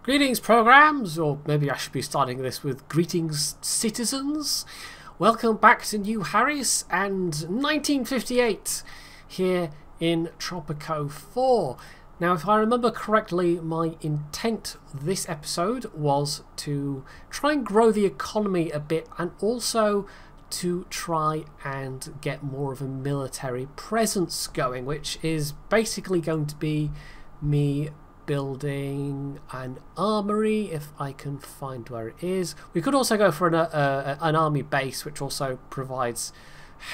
Greetings, programs, or maybe I should be starting this with greetings, citizens. Welcome back to New Harris and 1958 here in Tropico 4. Now, if I remember correctly, my intent this episode was to try and grow the economy a bit and also to try and get more of a military presence going, which is basically going to be me building an armory if I can find where it is. We could also go for an army base, which also provides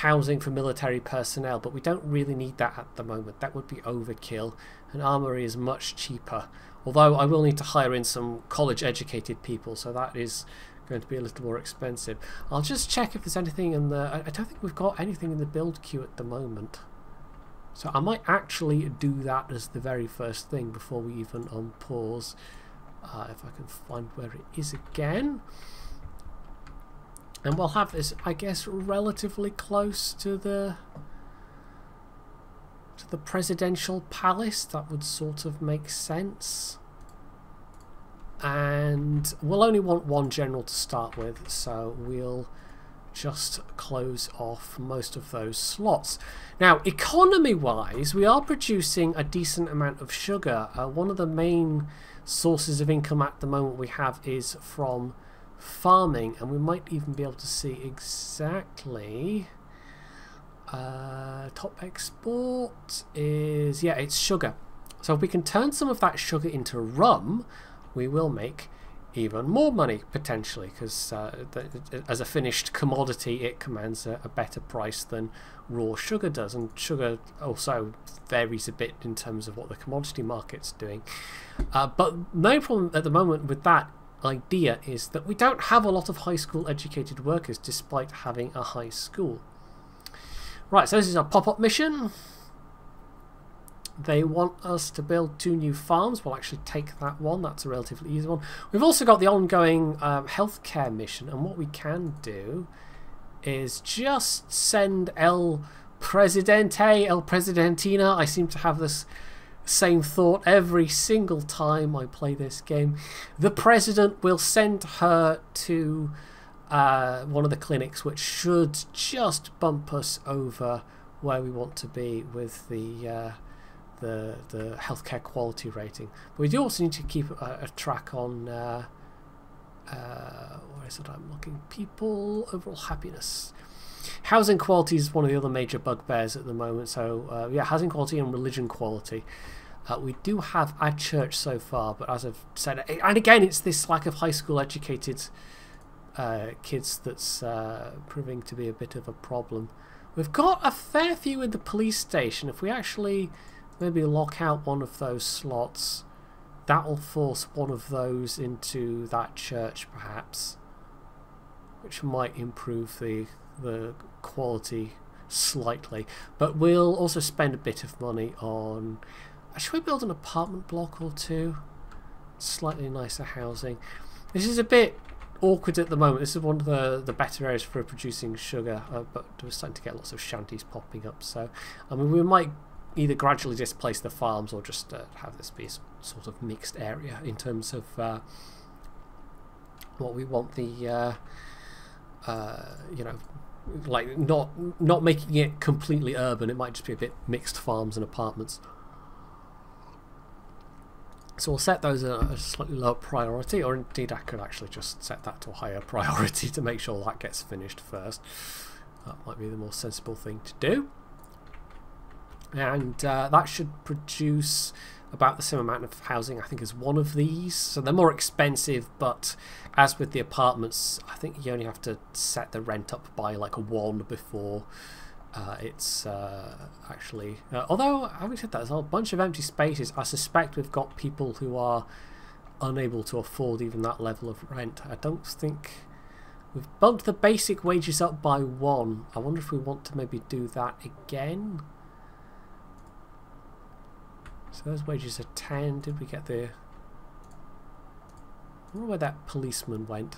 housing for military personnel, but we don't really need that at the moment. That would be overkill. An armory is much cheaper, although I will need to hire in some college educated people, so that is going to be a little more expensive. I'll just check if there's anything in the... I don't think we've got anything in the build queue at the moment. So I might actually do that as the very first thing before we even unpause. If I can find where it is again. And we'll have this, I guess, relatively close to the presidential palace. That would sort of make sense. And we'll only want one general to start with, so we'll just close off most of those slots. Now, economy wise, we are producing a decent amount of sugar. One of the main sources of income at the moment we have is from farming, and we might even be able to see exactly top export is, yeah, it's sugar. So if we can turn some of that sugar into rum, we will make even more money potentially, because as a finished commodity it commands a better price than raw sugar does, and sugar also varies a bit in terms of what the commodity market's doing. But no problem at the moment with that idea is that we don't have a lot of high school educated workers despite having a high school. Right, so this is our pop-up mission. They want us to build 2 new farms. We'll actually take that one. That's a relatively easy one. We've also got the ongoing healthcare mission, and what we can do is just send El Presidente, El Presidentina. I seem to have this same thought every single time I play this game. The president will send her to one of the clinics, which should just bump us over where we want to be with the healthcare quality rating. But we do also need to keep a track on where is it I'm looking? People, overall happiness. Housing quality is one of the other major bugbears at the moment. So yeah, housing quality and religion quality. We do have a church so far, but as I've said, and again, it's this lack of high school educated kids that's proving to be a bit of a problem. We've got a fair few in the police station. If we actually maybe lock out one of those slots, that will force one of those into that church perhaps, which might improve the quality slightly. But we'll also spend a bit of money on, should we build an apartment block or 2? Slightly nicer housing. This is a bit awkward at the moment. This is one of the better areas for producing sugar, but we're starting to get lots of shanties popping up, so I mean we might either gradually displace the farms or just have this be a sort of mixed area in terms of what we want the you know, like not making it completely urban. It might just be a bit mixed farms and apartments. So we'll set those at a slightly lower priority, or indeed I could actually just set that to a higher priority to make sure that gets finished first. That might be the more sensible thing to do. And that should produce about the same amount of housing, I think, as one of these. So they're more expensive, but as with the apartments, I think you only have to set the rent up by like 1 before it's actually... although, having said that, there's a bunch of empty spaces. I suspect we've got people who are unable to afford even that level of rent. I don't think... We've bumped the basic wages up by 1. I wonder if we want to maybe do that again. So those wages are 10. Did we get the... I wonder where that policeman went.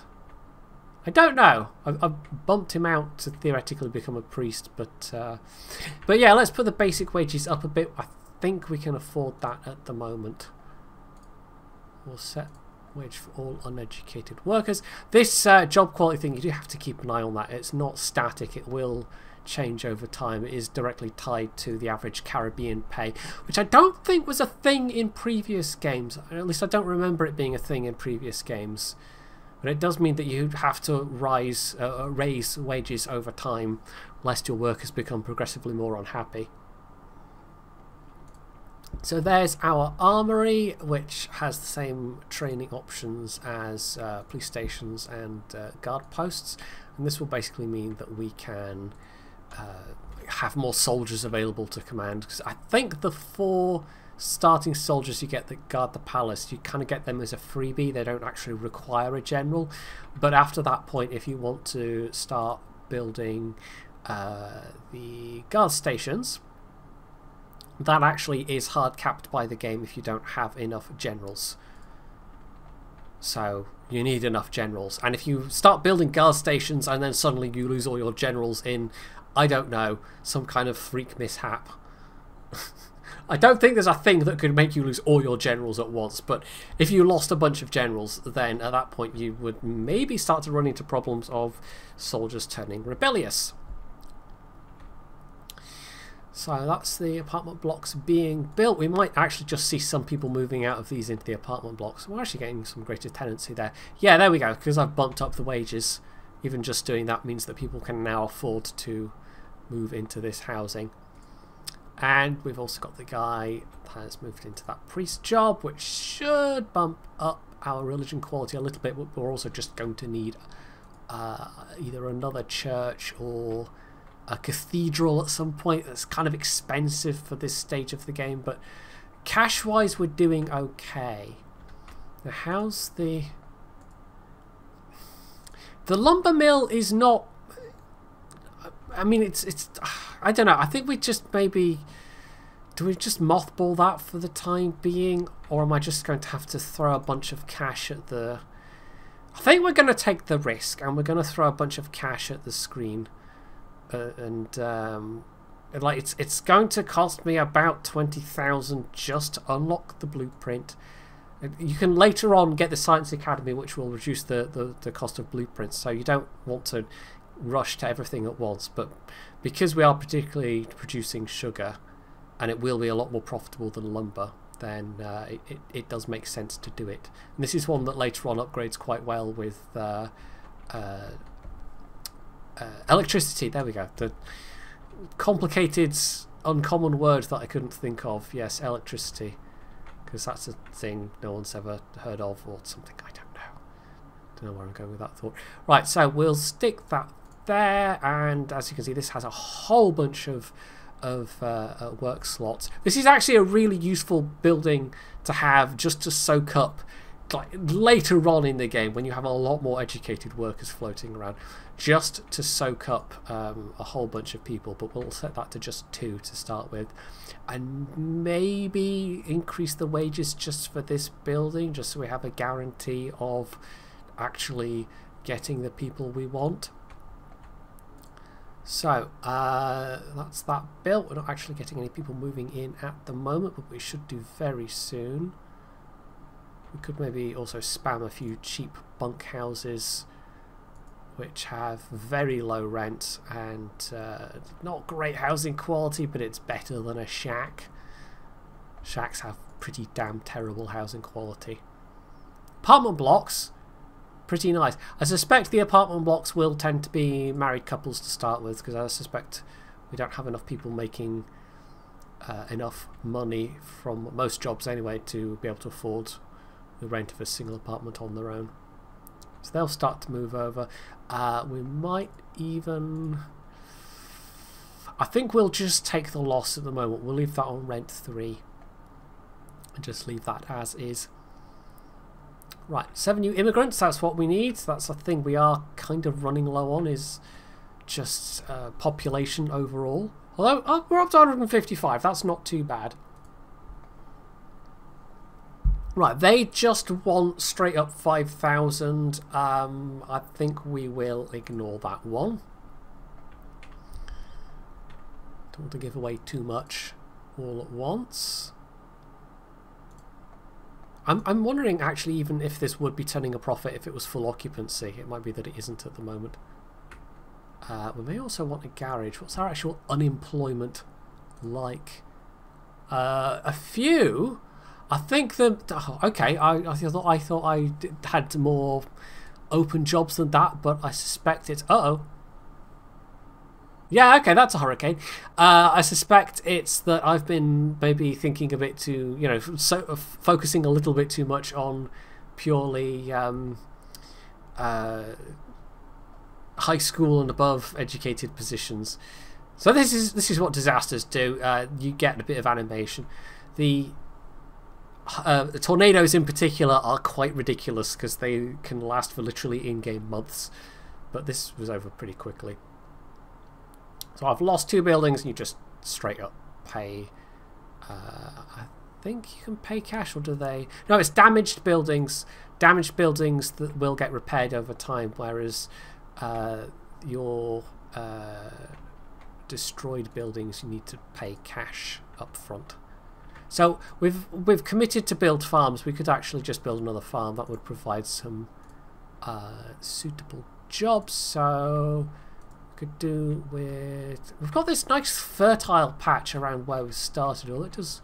I don't know. I've bumped him out to theoretically become a priest, but yeah, let's put the basic wages up a bit. I think we can afford that at the moment. We'll set Wage for all uneducated workers. This job quality thing, you do have to keep an eye on that. It's not static. It will change over time. It is directly tied to the average Caribbean pay, which I don't think was a thing in previous games. At least I don't remember it being a thing in previous games. But it does mean that you have to raise wages over time, lest your workers become progressively more unhappy. So there's our armory, which has the same training options as police stations and guard posts, and this will basically mean that we can have more soldiers available to command, because I think the 4 starting soldiers you get that guard the palace, you kind of get them as a freebie. They don't actually require a general, but after that point, if you want to start building the guard stations, that actually is hard capped by the game if you don't have enough generals. So you need enough generals, and if you start building guard stations and then suddenly you lose all your generals in, I don't know, some kind of freak mishap. I don't think there's a thing that could make you lose all your generals at once, but if you lost a bunch of generals, then at that point you would maybe start to run into problems of soldiers turning rebellious. So that's the apartment blocks being built. We might actually just see some people moving out of these into the apartment blocks. We're actually getting some greater tenancy there. Yeah, there we go, because I've bumped up the wages. Even just doing that means that people can now afford to move into this housing. And we've also got the guy that has moved into that priest job, which should bump up our religion quality a little bit, but we're also just going to need either another church or a cathedral at some point. That's kind of expensive for this stage of the game, but cash wise we're doing okay. Now how's the lumber mill is not, I mean it's I don't know, I think we just maybe, do we just mothball that for the time being, or am I just going to have to throw a bunch of cash at the, I think we're going to take the risk and we're going to throw a bunch of cash at the screen. Like it's going to cost me about 20,000 just to unlock the blueprint. You can later on get the Science Academy, which will reduce the cost of blueprints, so you don't want to rush to everything at once, but because we are particularly producing sugar and it will be a lot more profitable than lumber, then it does make sense to do it. And this is one that later on upgrades quite well with electricity. There we go. The complicated, uncommon word that I couldn't think of. Yes, electricity, because that's a thing no one's ever heard of, or something. I don't know. Don't know where I'm going with that thought. Right, so we'll stick that there, and as you can see, this has a whole bunch of work slots. This is actually a really useful building to have just to soak up, like, later on in the game when you have a lot more educated workers floating around, just to soak up a whole bunch of people. But we'll set that to just 2 to start with, and maybe increase the wages just for this building, just so we have a guarantee of actually getting the people we want. So that's that built. We're not actually getting any people moving in at the moment, but we should do very soon. We could maybe also spam a few cheap bunk houses which have very low rent and not great housing quality, but it's better than a shack. Shacks have pretty damn terrible housing quality. Apartment blocks, pretty nice. I suspect the apartment blocks will tend to be married couples to start with, because I suspect we don't have enough people making enough money from most jobs anyway to be able to afford the rent of a single apartment on their own. So they'll start to move over. We might even, I think we'll just take the loss at the moment. We'll leave that on rent 3 and just leave that as is. Right, 7 new immigrants, that's what we need. That's a thing we are kind of running low on, is just population overall. Although we're up to 155, that's not too bad. Right, they just want straight up 5,000. I think we will ignore that one. Don't want to give away too much all at once. I'm wondering actually even if this would be turning a profit if it was full occupancy. It might be that it isn't at the moment. We may also want a garage. What's our actual unemployment like? A few. I think that. Oh, okay, I thought I had more open jobs than that, but I suspect it's. Uh-oh. Yeah, okay, that's a hurricane. I suspect it's that I've been maybe thinking a bit too, you know, focusing a little bit too much on purely high school and above educated positions. So this is what disasters do. You get a bit of animation. The tornadoes in particular are quite ridiculous because they can last for literally in-game months. But this was over pretty quickly. So I've lost 2 buildings and you just straight up pay. I think you can pay cash, or do they? No, it's damaged buildings. Damaged buildings that will get repaired over time, whereas your destroyed buildings you need to pay cash up front. So we've committed to build farms. We could actually just build another farm. That would provide some suitable jobs. So could do with, we've got this nice fertile patch around where we started, although it does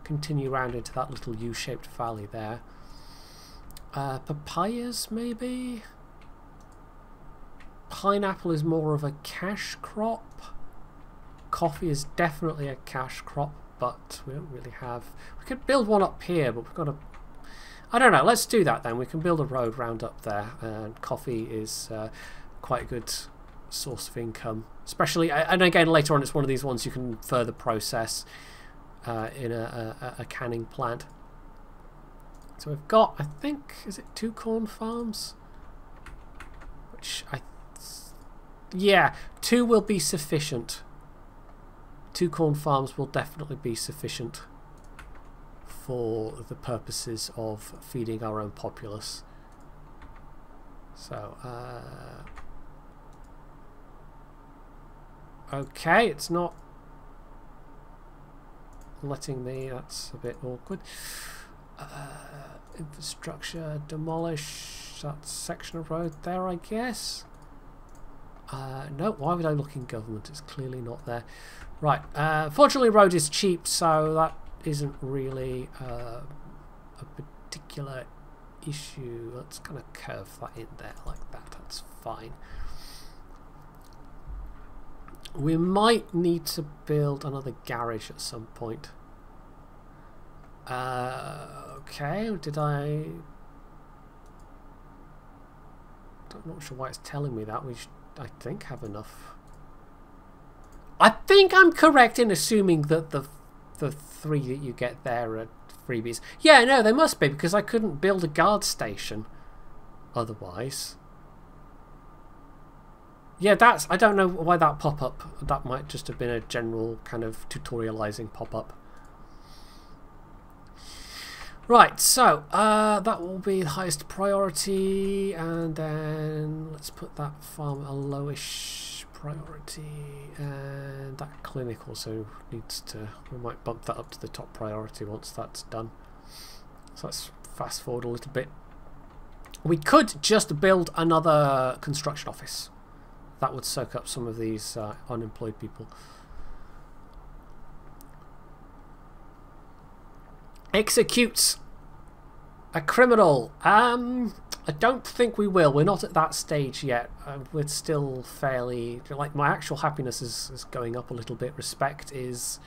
continue around into that little U-shaped valley there. Papayas maybe? Pineapple is more of a cash crop. Coffee is definitely a cash crop, but we don't really have, we could build one up here, but we've got to, I don't know, let's do that then. We can build a road round up there, and coffee is quite a good source of income, especially, and again later on it's one of these ones you can further process in a canning plant. So we've got, I think, is it 2 corn farms? Which yeah, 2 will be sufficient. 2 corn farms will definitely be sufficient for the purposes of feeding our own populace. So okay, it's not letting me, that's a bit awkward. Infrastructure, demolish that section of road there, I guess. No, why would I look in government? It's clearly not there. Right, fortunately road is cheap, so that isn't really a particular issue. Let's kind of curve that in there like that, that's fine. We might need to build another garage at some point. Okay, did I'm not sure why it's telling me that. We should, I think, have enough. I think I'm correct in assuming that the 3 that you get there are freebies. Yeah, no, they must be, because I couldn't build a guard station otherwise. Yeah, that's, I don't know why that pop-up, that might just have been a general kind of tutorializing pop-up. Right, so that will be the highest priority, and then let's put that farm a lowish priority, and that clinic also needs to, we might bump that up to the top priority once that's done. So let's fast forward a little bit. We could just build another construction office. That would soak up some of these unemployed people. Executes a criminal. I don't think we will. We're not at that stage yet. We're still fairly, like, my actual happiness is going up a little bit. Respect is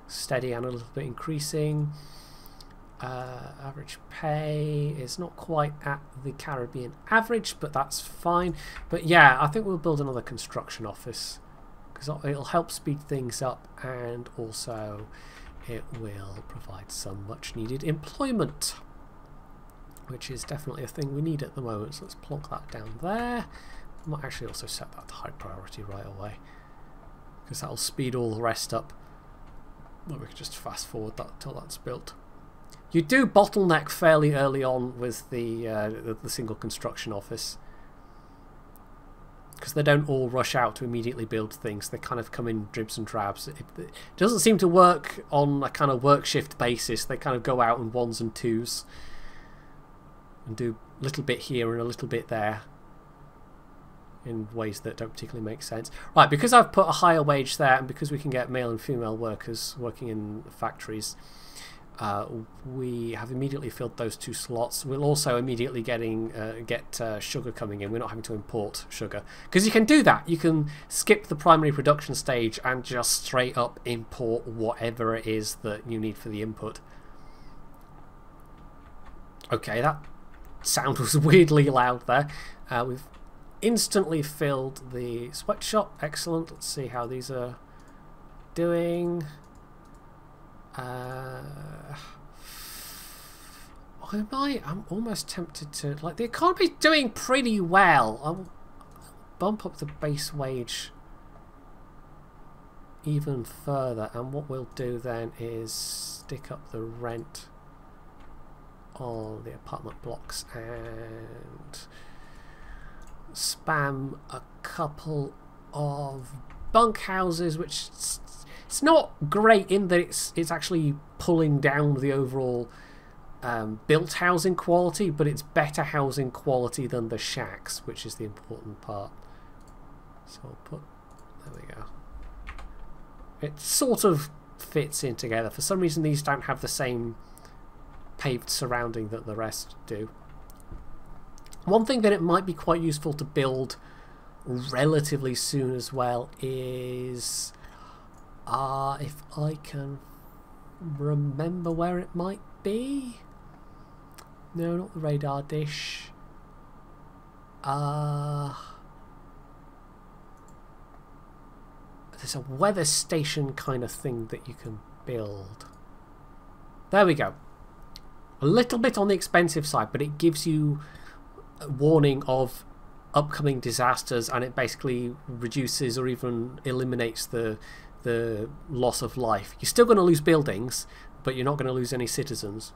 steady and a little bit increasing. Average pay is not quite at the Caribbean average, but that's fine. But yeah, I think we'll build another construction office because it'll help speed things up, and also it will provide some much needed employment, which is definitely a thing we need at the moment. So let's plonk that down there. I might actually also set that to high priority right away, because that'll speed all the rest up. Well, we can just fast forward that till that's built. You do bottleneck fairly early on with the single construction office, because they don't all rush out to immediately build things. They kind of come in dribs and drabs. It doesn't seem to work on a kind of work shift basis. They kind of go out in 1s and 2s. and do a little bit here and a little bit there in ways that don't particularly make sense. Right, because I've put a higher wage there, and because we can get male and female workers working in factories, we have immediately filled those 2 slots. We'll also immediately get sugar coming in. We're not having to import sugar, because you can do that. You can skip the primary production stage and just straight up import whatever it is that you need for the input. Okay, that sound was weirdly loud there. We've instantly filled the sweatshop. Excellent. Let's see how these are doing. I'm almost tempted to, like, the economy's doing pretty well. I'll bump up the base wage even further, and what we'll do then is stick up the rent on the apartment blocks and spam a couple of bunkhouses, which it's not great in that it's actually pulling down the overall built housing quality, but it's better housing quality than the shacks, which is the important part. So I'll put, there we go. It sort of fits in together. For some reason these don't have the same paved surrounding that the rest do. One thing that it might be quite useful to build relatively soon as well is, if I can remember where it might be. No, not the radar dish. There's a weather station kind of thing that you can build. There we go. A little bit on the expensive side, but it gives you a warning of upcoming disasters, and it basically reduces or even eliminates the loss of life. You're still going to lose buildings, but you're not going to lose any citizens.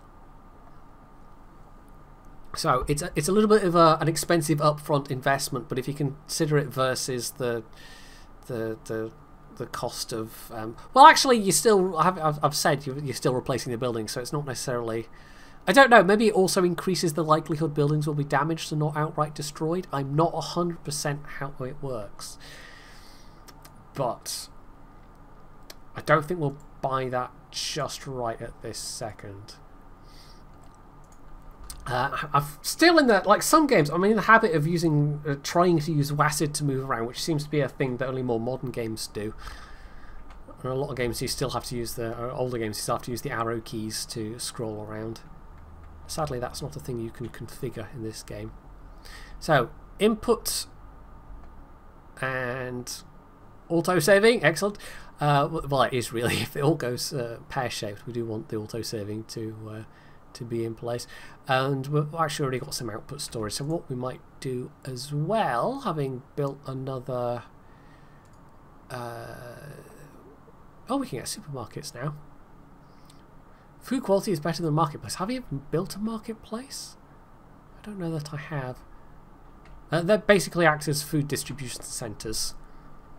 So it's a little bit of an expensive upfront investment, but if you consider it versus the cost of well, actually, you still I've said you're still replacing the buildings, so it's not necessarily. I don't know. Maybe it also increases the likelihood buildings will be damaged and not outright destroyed. I'm not 100% how it works, but I don't think we'll buy that just right at this second. I'm still in the, like some games, I'm in the habit of using, trying to use WASD to move around, which seems to be a thing that only more modern games do. And a lot of games you still have to use older games you still have to use the arrow keys to scroll around. Sadly, that's not a thing you can configure in this game. So, input and auto-saving, excellent. Well, it is really, if it all goes pear-shaped, we do want the auto-saving to be in place. And we've actually already got some output storage, so what we might do as well, having built another oh, we can get supermarkets now. Food quality is better than marketplace. Have you even built a marketplace? I don't know that I have. They basically act as food distribution centres,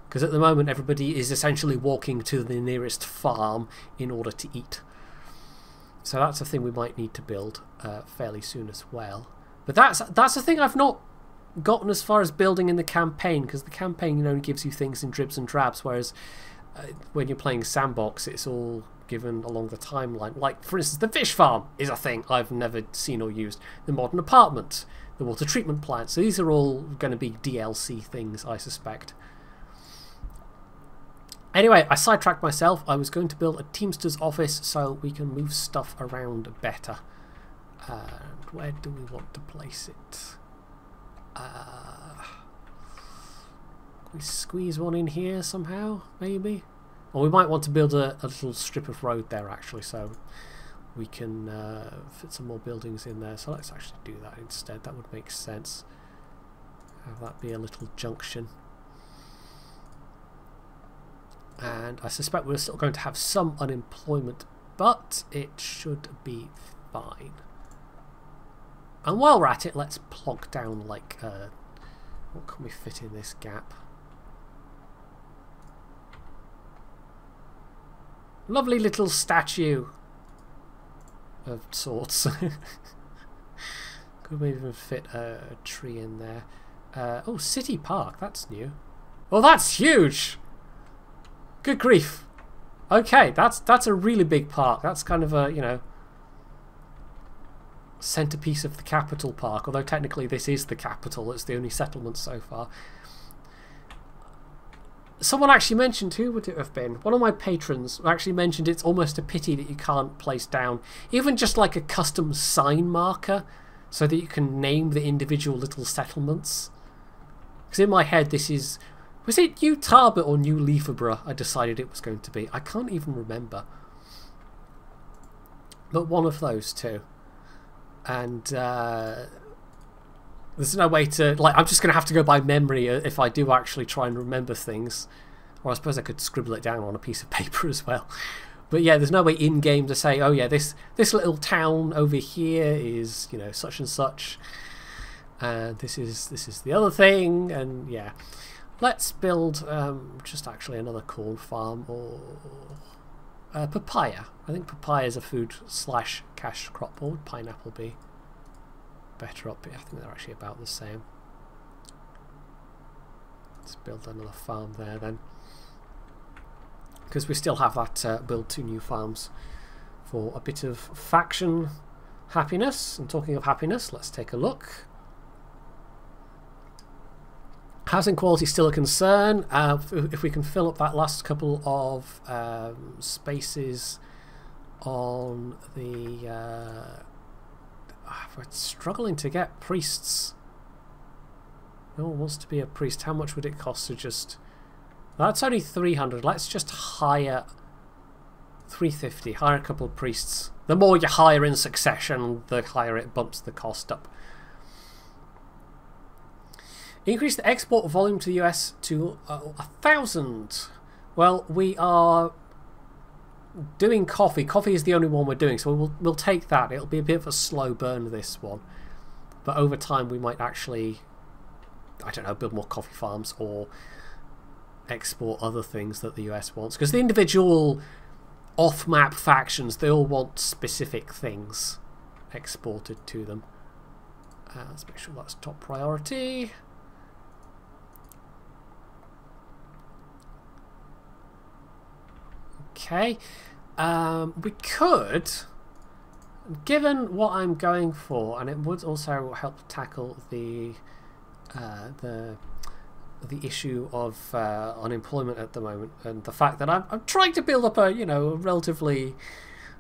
because at the moment everybody is essentially walking to the nearest farm in order to eat. So that's a thing we might need to build fairly soon as well. But that's a thing I've not gotten as far as building in the campaign, because the campaign only gives you things in dribs and drabs, whereas when you're playing sandbox, it's all given along the timeline. Like, for instance, the fish farm is a thing I've never seen or used. The modern apartment, the water treatment plant. So these are all going to be DLC things, I suspect. Anyway, I sidetracked myself. I was going to build a Teamster's office so we can move stuff around better. And where do we want to place it? Can we squeeze one in here somehow, maybe? Or we might want to build a little strip of road there, actually, so we can fit some more buildings in there. So let's actually do that instead. That would make sense. Have that be a little junction. And I suspect we're still going to have some unemployment, but it should be fine. And while we're at it, let's plonk down, like, what can we fit in this gap? Lovely little statue of sorts. Could we even fit a tree in there? Oh, City Park. That's new. Oh, that's huge! Good grief. Okay, that's a really big park. That's kind of a, you know, centerpiece of the capital park. Although technically this is the capital. It's the only settlement so far. Someone actually mentioned, who would it have been? One of my patrons actually mentioned it's almost a pity that you can't place down even just like a custom sign marker so that you can name the individual little settlements. Because in my head this is... Was it New Tarbert or New Leafaborough I decided it was going to be? I can't even remember. But one of those two. And there's no way to... Like, I'm just going to have to go by memory if I do actually try and remember things. Or I suppose I could scribble it down on a piece of paper as well. But yeah, there's no way in-game to say, oh yeah, this little town over here is, you know, such and such. And this is the other thing. And yeah. Let's build just actually another corn farm or papaya. I think papaya is a food / cash crop. What would pineapple be? Better up here. I think they're actually about the same. Let's build another farm there then. Because we still have that build 2 new farms for a bit of faction happiness. And talking of happiness, let's take a look. Housing quality is still a concern. If we can fill up that last couple of spaces on the... we're struggling to get priests. No one wants to be a priest. How much would it cost to just... That's only 300. Let's just hire 350. Hire a couple of priests. The more you hire in succession, the higher it bumps the cost up. Increase the export volume to the US to 1,000. Well, we are doing coffee. Coffee is the only one we're doing, so we'll take that. It'll be a bit of a slow burn, this one. But over time we might actually, I don't know, build more coffee farms or export other things that the US wants. Because the individual off-map factions, they all want specific things exported to them. Let's make sure that's top priority. Okay, we could, given what I'm going for, and it would also help tackle the issue of unemployment at the moment, and the fact that I'm trying to build up a, you know, a relatively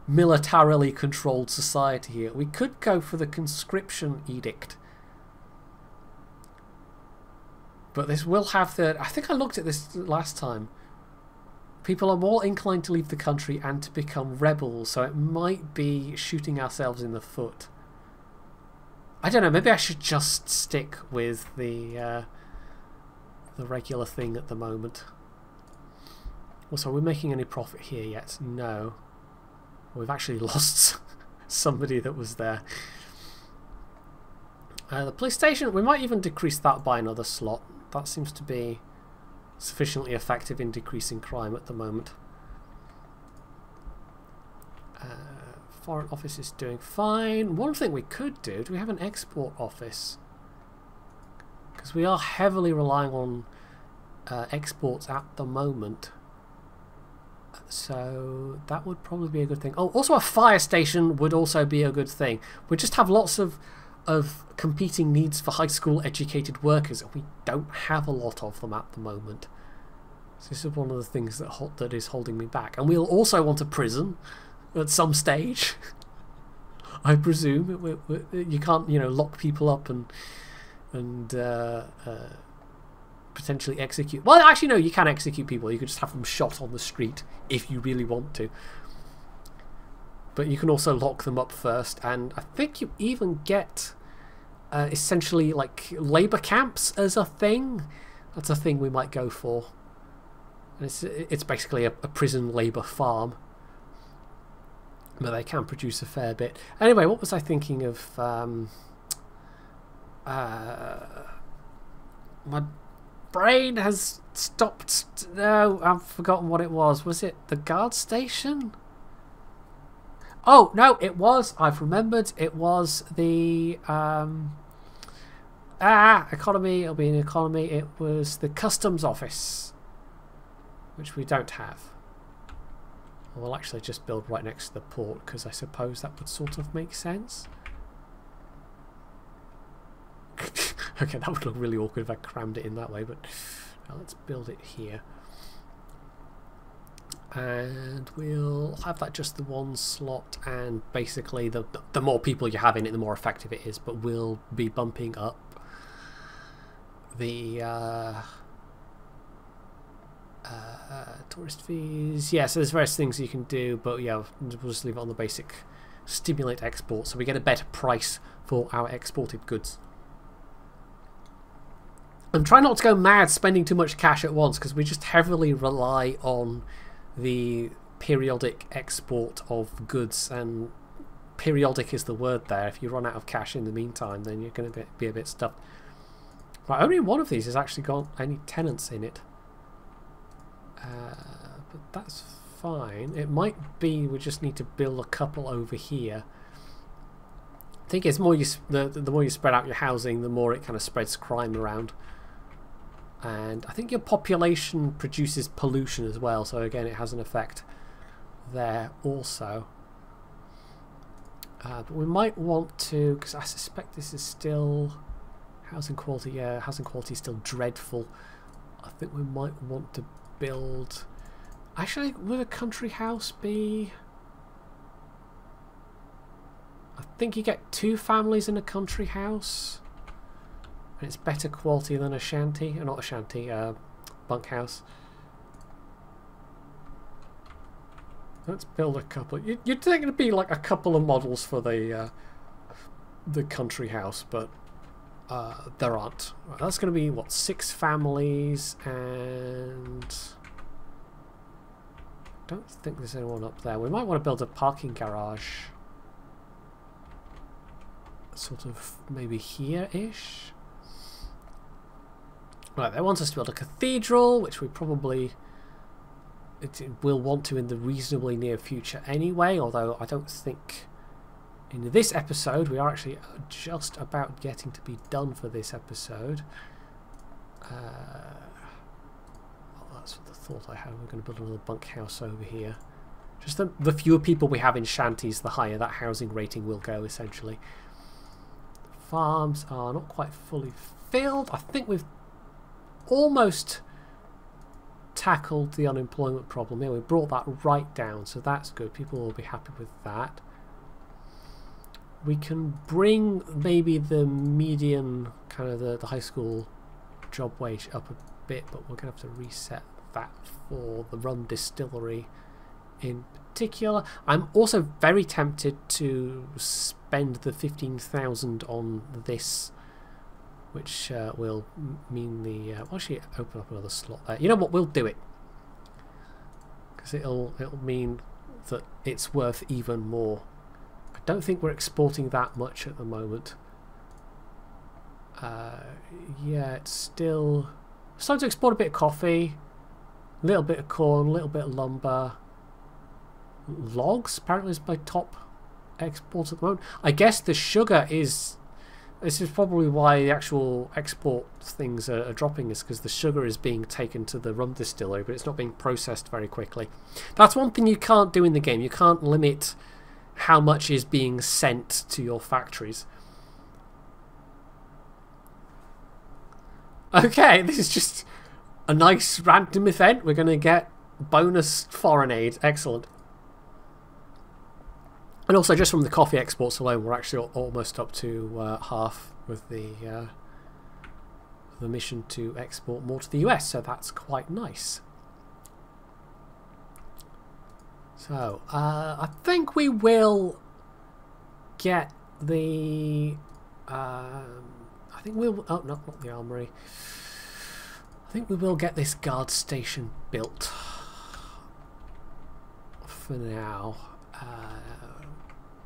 militarily controlled society here. We could go for the conscription edict, but this will have the... I think I looked at this last time. People are more inclined to leave the country and to become rebels, so it might be shooting ourselves in the foot. I don't know, maybe I should just stick with the regular thing at the moment. Also, are we making any profit here yet? No. We've actually lost somebody that was there. The police station, we might even decrease that by another slot. That seems to be sufficiently effective in decreasing crime at the moment. Foreign office is doing fine. One thing we could do we have an export office? Because we are heavily relying on exports at the moment. So that would probably be a good thing. Oh, also a fire station would also be a good thing. We just have lots of competing needs for high school educated workers, and we don't have a lot of them at the moment. So this is one of the things that is holding me back. And we'll also want a prison at some stage. I presume you can't, you know, lock people up and potentially execute. Well, actually, no, you can execute people. You could just have them shot on the street if you really want to. But you can also lock them up first, and I think you even get essentially like labour camps as a thing. That's a thing we might go for. And it's basically a prison labour farm, but they can produce a fair bit. Anyway, what was I thinking of? My brain has stopped. No, I've forgotten what it was. Was it the guard station? Oh, no, it was. I've remembered. It was the... economy. It'll be an economy. It was the customs office, which we don't have. We'll actually just build right next to the port, because I suppose that would sort of make sense. Okay, that would look really awkward if I crammed it in that way, but now let's build it here. And we'll have that just the one slot, and basically the more people you have in it, the more effective it is, but we'll be bumping up the tourist fees. Yeah, so there's various things you can do, but yeah, we'll just leave it on the basic stimulate export, so we get a better price for our exported goods. I'm trying not to go mad spending too much cash at once, because we just heavily rely on the periodic export of goods, and periodic is the word there. If you run out of cash in the meantime, then you're going to be a bit stuffed. Right, only one of these has actually got any tenants in it, but that's fine. It might be we just need to build a couple over here. I think it's more the more you spread out your housing, the more it kind of spreads crime around. And I think your population produces pollution as well, so again it has an effect there also. But we might want to, because I suspect this is still housing quality. Yeah, housing quality is still dreadful. I think we might want to build. Actually, would a country house be? I think you get 2 families in a country house. And it's better quality than a shanty, or not a shanty, bunkhouse. Let's build a couple. You'd think it'd be like a couple of models for the country house, but there aren't. Right, that's going to be what, 6 families, and I don't think there's anyone up there. We might want to build a parking garage, sort of maybe here-ish. Right, they want us to build a cathedral, which we probably will want to in the reasonably near future anyway, although I don't think in this episode. We are actually just about getting to be done for this episode. Well, that's the thought I had. We're going to build another bunkhouse over here. Just the fewer people we have in shanties, the higher that housing rating will go, essentially. Farms are not quite fully filled. I think we've almost tackled the unemployment problem. Yeah, we brought that right down, so that's good. People will be happy with that. We can bring maybe the median, kind of the high school job wage up a bit, but we're going to have to reset that for the rum distillery in particular. I'm also very tempted to spend the 15,000 on this, which will mean the we'll actually open up another slot there. You know what, we'll do it, because it'll mean that it's worth even more. I don't think we're exporting that much at the moment. Yeah, it's still starting to export a bit of coffee, a little bit of corn, a little bit of lumber. Logs apparently is my top export at the moment. I guess the sugar is. This is probably why the actual export things are dropping, is because the sugar is being taken to the rum distillery, but it's not being processed very quickly. That's one thing you can't do in the game. You can't limit how much is being sent to your factories. Okay, this is just a nice random event. We're going to get bonus foreign aid. Excellent. And also, just from the coffee exports alone, we're actually almost up to half with the mission to export more to the US, so that's quite nice. So, I think we will get the... I think we'll... Oh, not the armory. I think we will get this guard station built for now.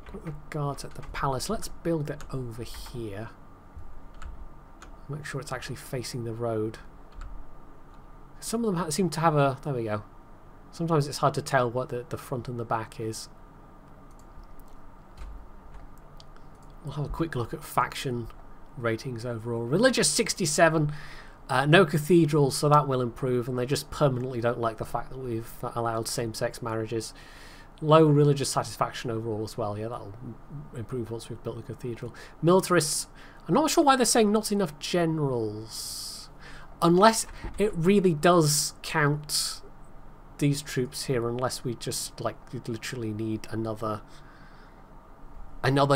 Put the guards at the palace. Let's build it over here. Make sure it's actually facing the road. Some of them seem to have a... There we go. Sometimes it's hard to tell what the front and the back is. We'll have a quick look at faction ratings overall. Religious 67, no cathedrals, so that will improve, and they just permanently don't like the fact that we've allowed same-sex marriages. Low religious satisfaction overall as well. Yeah, that'll improve once we've built the cathedral. Militarists, I'm not sure why they're saying not enough generals, unless it really does count these troops here, unless we just like literally need another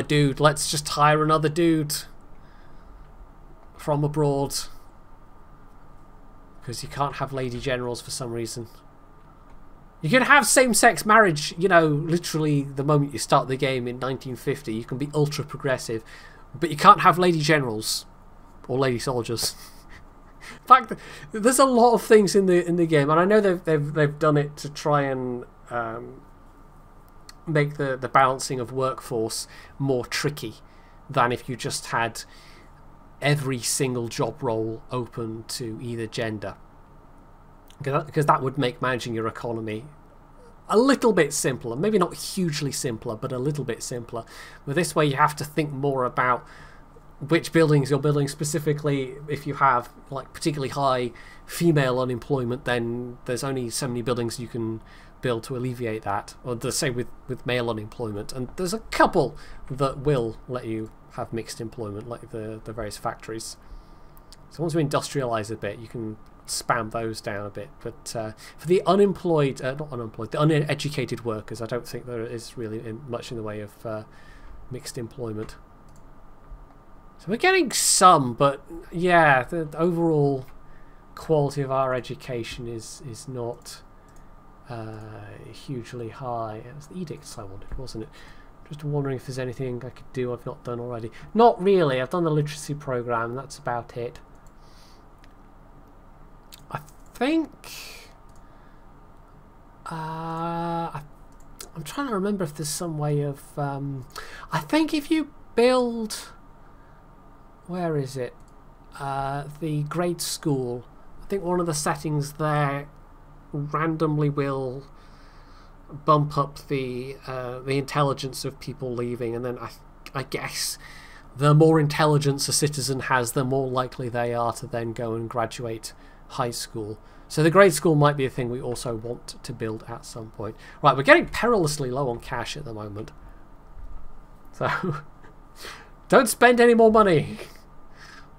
dude. Let's just hire another dude from abroad, because you can't have lady generals for some reason. You can have same-sex marriage, you know, literally the moment you start the game in 1950. You can be ultra progressive, but you can't have lady generals or lady soldiers. In fact, there's a lot of things in the game, and I know they've done it to try and make the balancing of workforce more tricky than if you just had every single job role open to either gender, because that would make managing your economy a little bit simpler. Maybe not hugely simpler, but a little bit simpler. But this way you have to think more about which buildings you're building. Specifically, if you have like particularly high female unemployment, then there's only so many buildings you can build to alleviate that, or the same with male unemployment. And there's a couple that will let you have mixed employment, like the various factories. So once we industrialize a bit, you can spam those down a bit. But for the unemployed, not unemployed, the uneducated workers, I don't think there is really much in the way of mixed employment. So we're getting some, but yeah, the overall quality of our education is not hugely high. It was the edicts I wanted, wasn't it? Just wondering if there's anything I could do I've not done already. Not really. I've done the literacy program. That's about it. I think I'm trying to remember if there's some way of I think if you build, where is it, the grade school, I think one of the settings there randomly will bump up the intelligence of people leaving, and then I guess the more intelligence a citizen has, the more likely they are to then go and graduate high school. So the grade school might be a thing we also want to build at some point. Right, we're getting perilously low on cash at the moment, so don't spend any more money.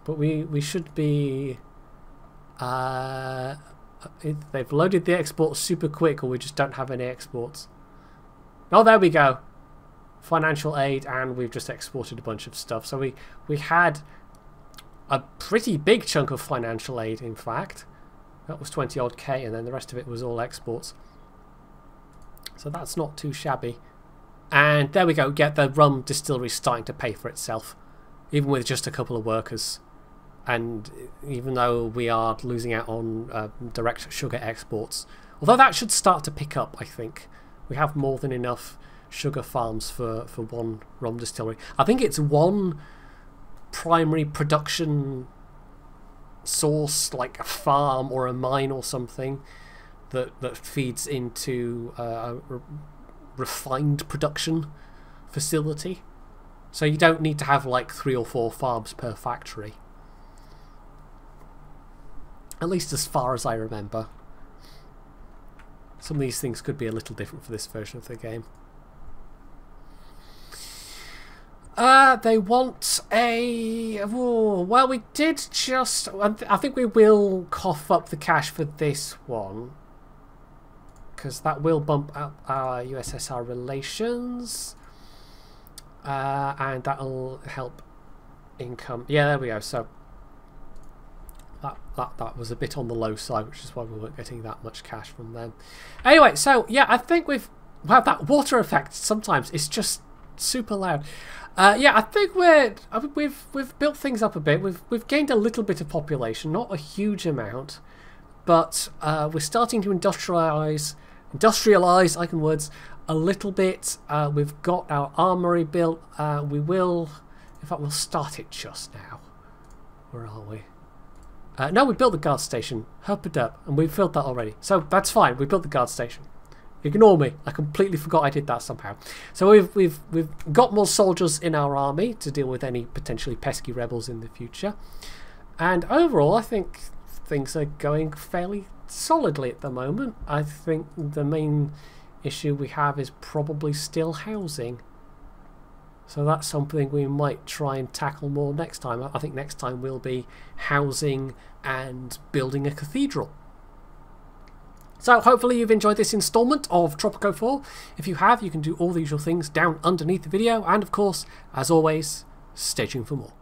But we should be they've loaded the exports super quick, or we just don't have any exports. Oh, there we go. Financial aid, and we've just exported a bunch of stuff. So we had a pretty big chunk of financial aid, in fact. That was 20 odd K, and then the rest of it was all exports. So that's not too shabby. And there we go, get the rum distillery starting to pay for itself, even with just a couple of workers. And even though we are losing out on direct sugar exports, although that should start to pick up, I think. We have more than enough sugar farms for one rum distillery. I think it's one primary production source, like a farm or a mine or something, that feeds into a refined production facility. So you don't need to have like 3 or 4 farms per factory. At least as far as I remember. Some of these things could be a little different for this version of the game. They want a... Oh, well, we did just... I think we will cough up the cash for this one, because that will bump up our USSR relations. And that'll help income. Yeah, there we go. So that was a bit on the low side, which is why we weren't getting that much cash from them. Anyway, so yeah, I think we've had that water effect. Sometimes it's just super loud. Yeah, I think we've built things up a bit. We've gained a little bit of population, not a huge amount, but we're starting to industrialize. I can words a little bit. We've got our armory built. We will, in fact, we'll start it just now. Where are we? No, we built the guard station. Herpadup, and we filled that already. So that's fine. We built the guard station. Ignore me. I completely forgot I did that somehow. So we've got more soldiers in our army to deal with any potentially pesky rebels in the future. And overall, I think things are going fairly solidly at the moment. I think the main issue we have is probably still housing. So that's something we might try and tackle more next time. I think next time will be housing and building a cathedral. So hopefully you've enjoyed this installment of Tropico 4. If you have, you can do all the usual things down underneath the video. And of course, as always, stay tuned for more.